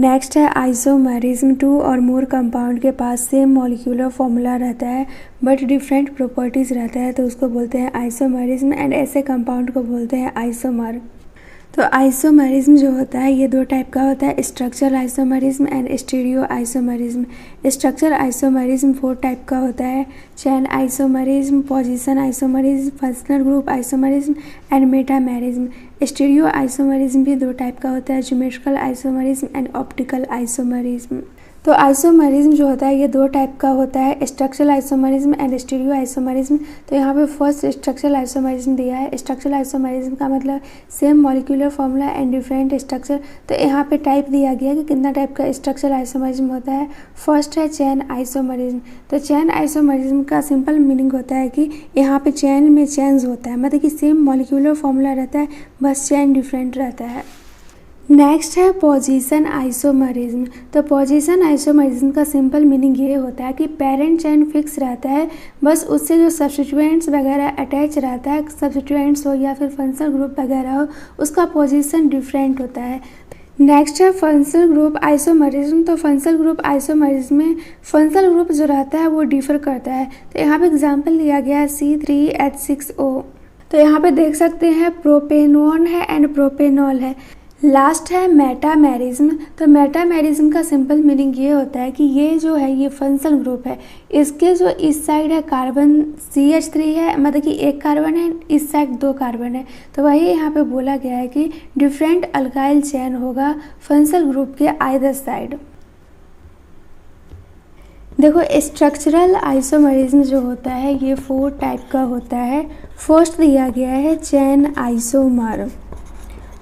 Next है isomerism. To और more compound के पास सेम मॉलिक्यूलर फॉर्मूला रहता है बट डिफरेंट प्रॉपर्टीज़ रहता है तो उसको बोलते हैं आइसोमेरिज्म एंड ऐसे कंपाउंड को बोलते हैं आइसोमर। तो आइसोमेरिज्म जो होता है ये दो टाइप का होता है, structural isomerism and stereo isomerism. Structural isomerism 4 type का होता है, chain isomerism, position isomerism, functional group isomerism and metamerism. Stereo isomerism भी 2 टाइप का होता है, geometrical isomerism and optical isomerism. तो आइसोमेरिज्म जो होता है ये 2 टाइप का होता है, structural isomerism and stereo isomerism. तो यहाँ पे फर्स्ट स्ट्रक्चरल आइसोमेरिज्म दिया है। स्ट्रक्चरल आइसोमेरिज्म का मतलब same molecular formula and different structure. तो यहाँ पे टाइप दिया गया कि कितना टाइप का स्ट्रक्चरल आइसोमेरिज्म होता है। फर्स्ट है चेन आइसोमेरिज्म। तो चेन आइसोमेरिज्म का सिंपल मीनिंग होता है कि यहाँ पे चेन में चेंज होता है, मतलब कि सेम मॉलिक्यूलर फॉर्मूला रहता है, बस चेन डिफरेंट रहता है। नेक्स्ट है पोजीशन आइसोमेरिज्म। तो पोजीशन आइसोमेरिज्म का सिंपल मीनिंग ये होता है कि पेरेंट चेन फिक्स रहता है, बस उससे जो सब्स्टिट्यूएंट्स वगैरह अटैच रहता है, सब्स्टिट्यूएंट्स हो या फिर फंक्शनल ग्रुप वगैरह हो, उसका पोजीशन डिफरेंट होता है। नेक्स्ट है फंक्शनल ग्रुप आइसोमेरिज्म। तो फंक्शनल ग्रुप आइसोमेरिज्म में फंक्शनल ग्रुप जो रहता है वो डिफर करता है। तो यहाँ पे एग्जांपल लिया गया है C3H6O। तो यहाँ पे देख सकते हैं प्रोपेनॉन है एंड प्रोपेनॉल है। लास्ट है मेटामेरिज्म। तो मेटामेरिज्म का सिंपल मीनिंग ये होता है कि ये जो है ये फंक्शनल ग्रुप है, इसके जो इस साइड है कार्बन CH3 है, मतलब कि 1 कार्बन है, इस साइड 2 कार्बन है। तो वही यहाँ पे बोला गया है कि डिफरेंट अल्काइल चेन होगा फंक्शनल ग्रुप के आइदर साइड। देखो स्ट्रक्चरल आइसोमेरिज्म जो होता है ये 4 टाइप का होता है। फर्स्ट दिया गया है चेन आइसोमर।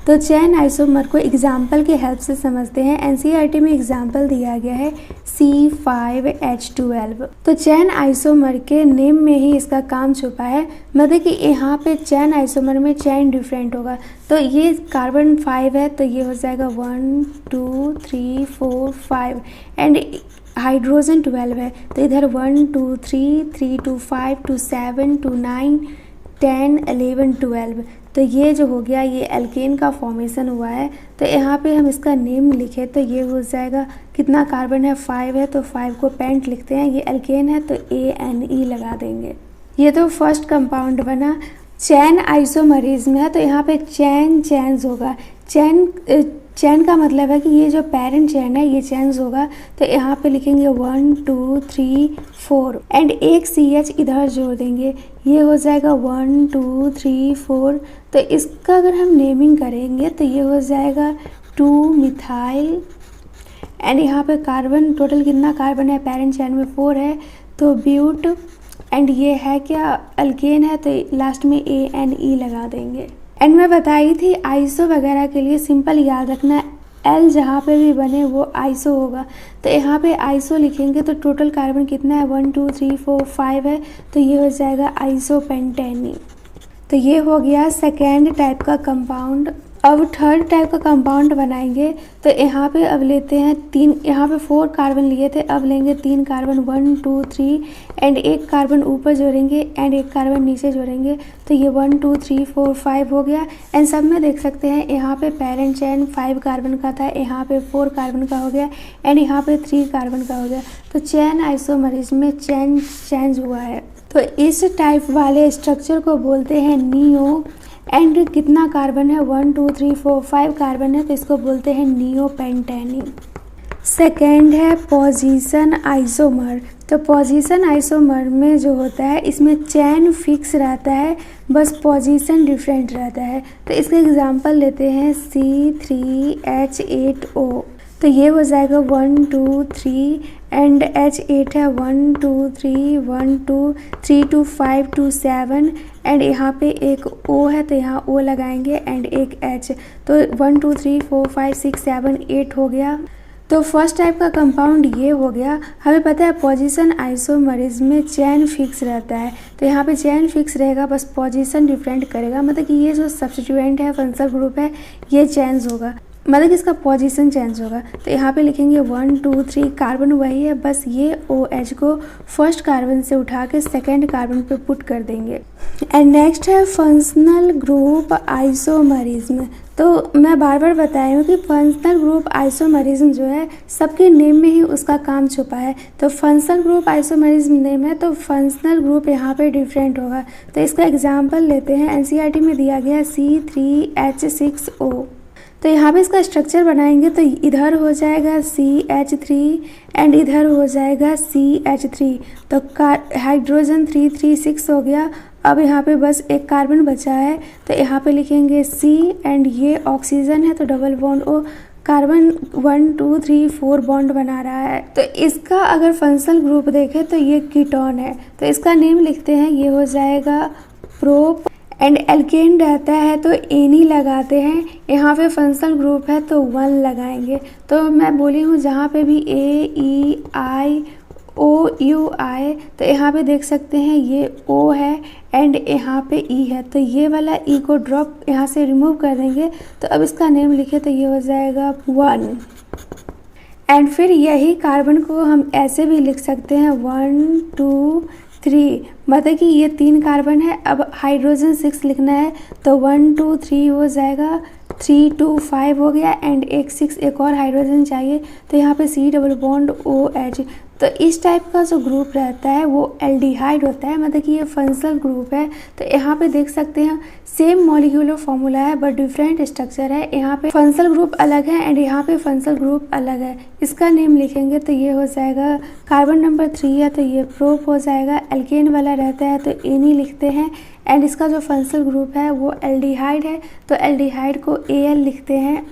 तो चेन आइसोमर को एग्जाम्पल के हेल्प से समझते हैं। एनसीईआरटी में एग्जाम्पल दिया गया है C5H12। तो चेन आइसोमर के नेम में ही इसका काम छुपा है, मतलब कि यहाँ पे चेन आइसोमर में चेन डिफरेंट होगा। तो ये कार्बन 5 है तो ये हो जाएगा 1 2 3 4 5 एंड हाइड्रोजन 12 है तो इधर 1 2 3 3 2 5 2 7 2 9 10 11 12। तो ये जो हो गया ये एल्केन का फॉर्मेशन हुआ है। तो यहाँ पे हम इसका नेम लिखे तो ये हो जाएगा, कितना कार्बन है 5 है तो 5 को पेंट लिखते हैं, ये एल्केन है तो ANE लगा देंगे। ये तो फर्स्ट कंपाउंड बना। चेन आइसोमेरिज्म है तो यहाँ पे चेन चेंज होगा। चेन का मतलब है कि ये जो पेरेंट चेन है ये चेंज होगा। तो यहाँ पे लिखेंगे 1 2 3 4 एंड एक CH इधर जोड़ देंगे, ये हो जाएगा 1 2 3 4। तो इसका अगर हम नेमिंग करेंगे तो ये हो जाएगा 2 मिथाइल एंड यहाँ पे कार्बन टोटल कितना कार्बन है पेरेंट चेन में 4 है तो ब्यूट एंड ये है क्या अल्केन है तो लास्ट में ANE लगा देंगे। एंड मैं बताई थी आइसो वगैरह के लिए सिंपल याद रखना L जहाँ पे भी बने वो आइसो होगा। तो यहाँ पे आइसो लिखेंगे तो टोटल कार्बन कितना है 1 2 3 4 5 है तो ये हो जाएगा आइसोपेंटेनी। तो ये हो गया सेकेंड टाइप का कंपाउंड। अब थर्ड टाइप का कंपाउंड बनाएंगे। तो यहाँ पे अब लेते हैं 3, यहाँ पे 4 कार्बन लिए थे, अब लेंगे 3 कार्बन 1 2 3 एंड 1 कार्बन ऊपर जोड़ेंगे एंड 1 कार्बन नीचे जोड़ेंगे। तो ये 1 2 3 4 5 हो गया। एंड सब में देख सकते हैं यहाँ पे पेरेंट चेन 5 कार्बन का था, यहाँ पे 4 कार्बन का हो गया एंड यहाँ पे 3 कार्बन का हो गया। तो चेन आइसोमेरिज्म में चेन चेंज हुआ है। तो इस टाइप वाले स्ट्रक्चर को बोलते हैं नियो। एंड कितना कार्बन है 1 2 3 4 5 कार्बन है तो इसको बोलते हैं नियोपेंटेनी। सेकेंड है पोजीशन आइसोमर। तो पोजीशन आइसोमर में जो होता है इसमें चेन फिक्स रहता है, बस पोजीशन डिफरेंट रहता है। तो इसका एग्जांपल लेते हैं C3H8O। तो ये हो जाएगा 1 2 3 एंड H8 है 1 2 3 1 2 3 2 5 2 7 एंड यहाँ पे एक O है तो यहाँ O लगाएंगे एंड एक H। तो 1 2 3 4 5 6 7 8 हो गया। तो फर्स्ट टाइप का कंपाउंड ये हो गया। हमें पता है पोजीशन आइसोमेरिज्म में चेन फिक्स रहता है, तो यहाँ पे चेन फिक्स रहेगा, बस पोजीशन डिफरेंट करेगा, मतलब कि ये जो सब्स्टिट्यूएंट है फंक्शनल ग्रुप है ये चेंज होगा। मतलब कि इसका पोजीशन चेंज होगा। तो यहाँ पे लिखेंगे 1 2 3, कार्बन वही है, बस ये OH को फर्स्ट कार्बन से उठा के सेकेंड कार्बन पे पुट कर देंगे। एंड नेक्स्ट है फंक्शनल ग्रुप आइसोमरिज्म। तो मैं बार बार बताई हूँ कि फंक्शनल ग्रुप आइसोमरिज्म जो है सबके नेम में ही उसका काम छुपा है। तो फंक्शनल ग्रुप आइसोमरिज्म नेम है तो फंक्शनल ग्रुप यहाँ पे डिफरेंट होगा। तो इसका एग्जांपल लेते हैं, NCERT में दिया गया C3H6O। तो यहाँ पे इसका स्ट्रक्चर बनाएंगे तो इधर हो जाएगा CH3 एंड इधर हो जाएगा CH3। तो हाइड्रोजन 336 हो गया। अब यहाँ पे बस एक कार्बन बचा है तो यहाँ पे लिखेंगे C एंड ये ऑक्सीजन है तो double bond O, carbon 1 2 3 4 bond बना रहा है। तो इसका अगर फंक्शनल ग्रुप देखें तो ये कीटोन है तो इसका नेम लिखते हैं, ये हो जाएगा प्रोप। एंड एल्केन रहता है तो एनी लगाते हैं, यहाँ पे फंक्शनल ग्रुप है तो 1 लगाएंगे। तो मैं बोली हूँ जहाँ पे भी AEIOU आए तो यहाँ पे देख सकते हैं ये O है एंड यहाँ पे E है, तो ये वाला E को ड्रॉप यहाँ से रिमूव कर देंगे। तो अब इसका नेम लिखे तो ये हो जाएगा 1। एंड फिर यही कार्बन को हम ऐसे भी लिख सकते हैं 1 2 3, मतलब कि ये 3 कार्बन है। अब हाइड्रोजन 6 लिखना है तो 1 2 3 हो जाएगा, 3 2 5 हो गया एंड एक 6 एक और हाइड्रोजन चाहिए तो यहाँ पे C डबल बॉन्ड OH। तो इस टाइप का जो ग्रुप रहता है वो एल्डिहाइड होता है, मतलब कि ये फंक्शनल ग्रुप है। तो यहाँ पे देख सकते हैं सेम मॉलिक्यूलर फॉर्मूला है बट डिफरेंट स्ट्रक्चर है। यहाँ पे फंक्शनल ग्रुप अलग है एंड यहाँ पे फंक्शनल ग्रुप अलग है। इसका नेम लिखेंगे तो ये हो जाएगा, कार्बन नंबर 3 है तो ये प्रोप हो जाएगा, एल्केन वाला रहता है तो एनी लिखते हैं एंड इसका जो फंक्शनल ग्रुप है वो एल्डिहाइड है तो एल्डिहाइड को Al लिखते हैं।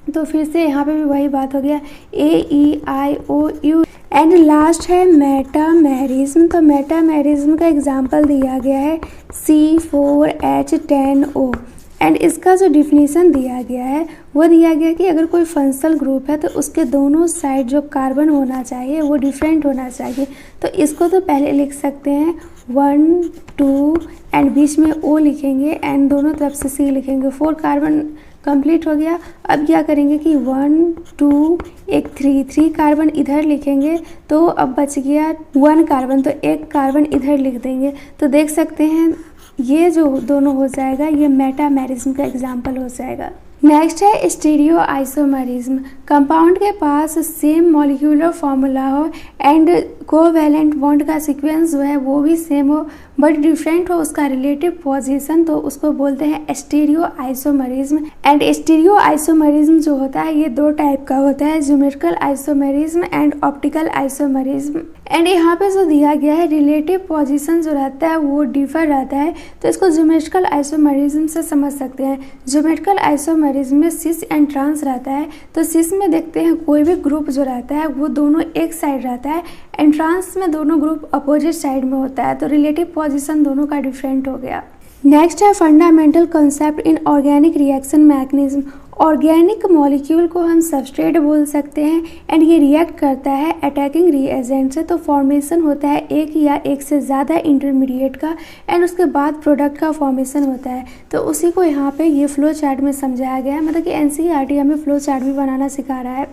तो फिर से यहाँ पे भी वही बात हो गया AEIOU। एंड लास्ट है मेटामेरिज्म। तो मेटामेरिज्म का एग्जांपल दिया गया है C4H10O एंड इसका जो डिफिनीशन दिया गया है वो दिया गया कि अगर कोई फंक्शनल ग्रुप है तो उसके दोनों साइड जो कार्बन होना चाहिए वो डिफरेंट होना चाहिए। तो इसको तो पहले लिख सकते हैं 1 2 एंड बीच में O लिखेंगे एंड दोनों तरफ से C लिखेंगे, 4 कार्बन कंप्लीट हो गया। अब क्या करेंगे कि 1 2 एक 3 कार्बन इधर लिखेंगे तो अब बच गया 1 कार्बन, तो एक कार्बन इधर लिख देंगे। तो देख सकते हैं ये जो दोनों हो जाएगा ये मेटामेरिज्म का एग्जाम्पल हो जाएगा। नेक्स्ट है स्टीरियो आइसोमरिज्म। कंपाउंड के पास सेम मॉलिक्यूलर फॉर्मूला हो एंड कोवैलेंट बॉन्ड का सीक्वेंस जो है वो भी सेम हो बट डिफरेंट हो उसका रिलेटिव पोजीशन, तो उसको बोलते हैं stereo isomerism. And stereo isomerism जो होता है ये 2 टाइप का होता है, geometrical isomerism and optical isomerism. And यहाँ पे जो दिया गया है रिलेटिव पोजीशन जो रहता है वो डिफर रहता है तो इसको ज्योमेट्रिकल आइसोमरिज्म से समझ सकते हैं। ज्योमेट्रिकल आइसोमरिज्म में सिस एंड ट्रांस रहता है, तो सिस में देखते हैं कोई भी ग्रुप जो रहता है वो दोनों एक साइड रहता है एंड ट्रांस में दोनों ग्रुप अपोजिट साइड में होता है, तो रिलेटिव पोजीशन दोनों का डिफरेंट हो गया। नेक्स्ट है fundamental concept in organic reaction mechanism. Organic molecule को हम सबस्ट्रेट बोल सकते हैं एंड ये रिएक्ट करता है अटैकिंग रिएजेंट से, तो फॉर्मेशन होता है एक या एक से ज़्यादा इंटरमीडिएट का एंड उसके बाद प्रोडक्ट का फॉर्मेशन होता है। तो उसी को यहाँ पे ये फ्लो चार्ट में समझाया गया है, मतलब कि NCERT हमें फ्लो चार्ट भी बनाना सिखा रहा है।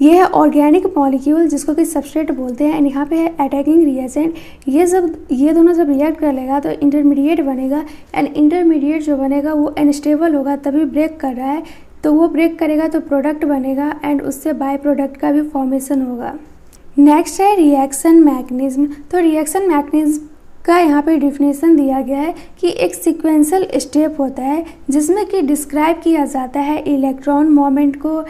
ये है ऑर्गेनिक मॉलिक्यूल जिसको कि सबस्ट्रेट बोलते हैं एंड यहाँ पे है अटैकिंग रिएजेंट। ये दोनों जब रिएक्ट कर लेगा तो इंटरमीडिएट बनेगा एंड इंटरमीडिएट जो बनेगा वो अनस्टेबल होगा, तभी ब्रेक कर रहा है, तो वो ब्रेक करेगा तो प्रोडक्ट बनेगा एंड उससे बाय प्रोडक्ट का भी फॉर्मेशन होगा। नेक्स्ट है रिएक्शन मैकेनिज्म। तो रिएक्शन मैकेनिज्म का यहाँ पे डिफिनेशन दिया गया है कि एक सीक्वेंशियल स्टेप होता है जिसमें कि डिस्क्राइब किया जाता है इलेक्ट्रॉन मोमेंट को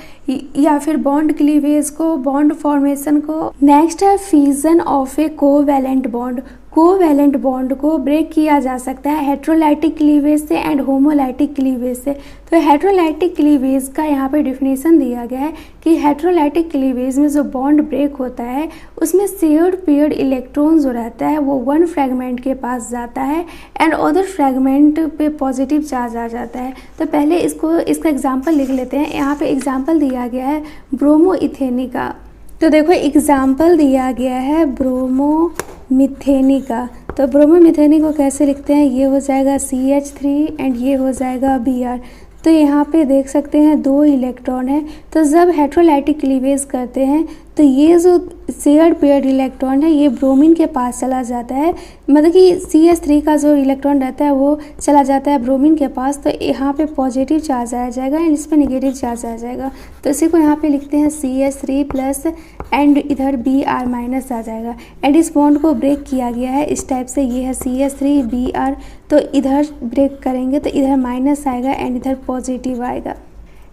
या फिर बॉन्ड क्लीवेज को, बॉन्ड फॉर्मेशन को। नेक्स्ट है fusion of A covalent bond. Covalent bond को ब्रेक किया जा सकता है हेट्रोलाइटिक क्लीवेज से एंड होमोलाइटिक क्लीवेज से। तो हेट्रोलाइटिक क्लीवेज का यहाँ पे डिफिनेशन दिया गया है कि हेट्रोलाइटिक क्लीवेज में जो बॉन्ड ब्रेक होता है उसमें शेयर्ड पेयर्ड इलेक्ट्रॉन जो रहता है वो 1 फ्रैगमेंट के पास जाता है एंड अदर फ्रैगमेंट पे पॉजिटिव चार्ज आ जाता है। तो पहले इसका एग्जाम्पल लिख लेते हैं। यहाँ पे एग्जाम्पल दिया गया है ब्रोमोइथेनी का। तो देखो एग्जाम्पल दिया गया है ब्रोमोमिथेनी का। तो ब्रोमोमिथेनी को कैसे लिखते हैं, ये हो जाएगा CH3 एंड ये हो जाएगा Br। तो यहाँ पे देख सकते हैं 2 इलेक्ट्रॉन है। तो जब हेटेरोलाइटिक क्लीवेज करते हैं तो ये जो शेयर्ड पेयर्ड इलेक्ट्रॉन है ये ब्रोमीन के पास चला जाता है, मतलब कि CH3 का जो इलेक्ट्रॉन रहता है वो चला जाता है ब्रोमीन के पास। तो यहाँ पे पॉजिटिव चार्ज आ जाएगा एंड इस पर नेगेटिव चार्ज आ जाएगा। तो इसी को यहाँ पे लिखते हैं CH3 प्लस एंड इधर Br माइनस आ जाएगा एंड इस बॉन्ड को ब्रेक किया गया है इस टाइप से। ये है CH3 Br, तो इधर ब्रेक करेंगे तो इधर माइनस आएगा एंड इधर पॉजिटिव आएगा।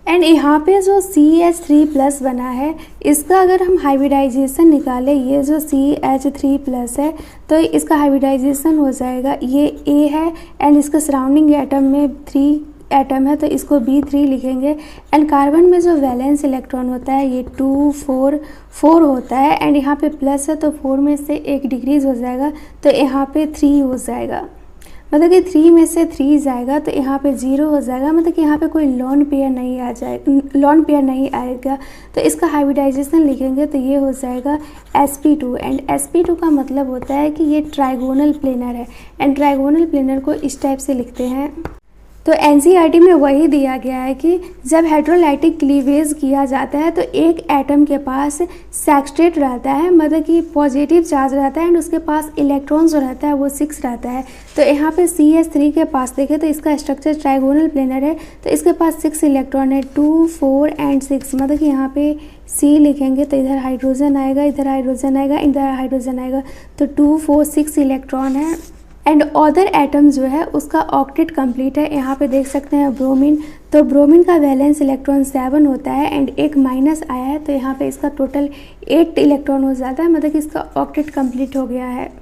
एंड यहाँ पे जो CH3 प्लस बना है इसका अगर हम हाइब्रिडाइजेशन निकालें, ये जो CH3 प्लस है तो इसका हाइब्रिडाइजेशन हो जाएगा, ये A है एंड इसका सराउंडिंग एटम में 3 एटम है तो इसको B3 लिखेंगे। एंड कार्बन में जो वैलेंस इलेक्ट्रॉन होता है ये 2 4 होता है एंड यहाँ पे प्लस है तो 4 में से 1 डिक्रीज हो जाएगा तो यहाँ पे 3 हो जाएगा, मतलब कि 3 में से 3 जाएगा तो यहाँ पे 0 हो जाएगा, मतलब कि यहाँ पे कोई लोन पेयर नहीं आएगा। तो इसका हाइब्रिडाइजेशन लिखेंगे तो ये हो जाएगा sp2 एंड sp2 का मतलब होता है कि ये ट्राइगोनल प्लेनर है एंड ट्राइगोनल प्लेनर को इस टाइप से लिखते हैं। तो NCERT में वही दिया गया है कि जब हेटेरोलाइटिक क्लीवेज किया जाता है तो एक एटम के पास सेक्सट्रेट रहता है, मतलब कि पॉजिटिव चार्ज रहता है एंड उसके पास इलेक्ट्रॉन जो रहता है वो 6 रहता है। तो यहाँ पे CH3 के पास देखें तो इसका स्ट्रक्चर ट्राइगोनल प्लेनर है तो इसके पास 6 इलेक्ट्रॉन है, 2 4 एंड 6, मतलब कि यहाँ पे C लिखेंगे तो इधर हाइड्रोजन आएगा, इधर हाइड्रोजन आएगा, इधर हाइड्रोजन आएगा। तो 2 4 6 इलेक्ट्रॉन है एंड अदर एटम जो है उसका ऑक्टेट कंप्लीट है। यहाँ पे देख सकते हैं ब्रोमीन, तो ब्रोमीन का वैलेंस इलेक्ट्रॉन 7 होता है एंड एक माइनस आया है तो यहाँ पे इसका टोटल 8 इलेक्ट्रॉन हो जाता है, मतलब कि इसका ऑक्टेट कंप्लीट हो गया है।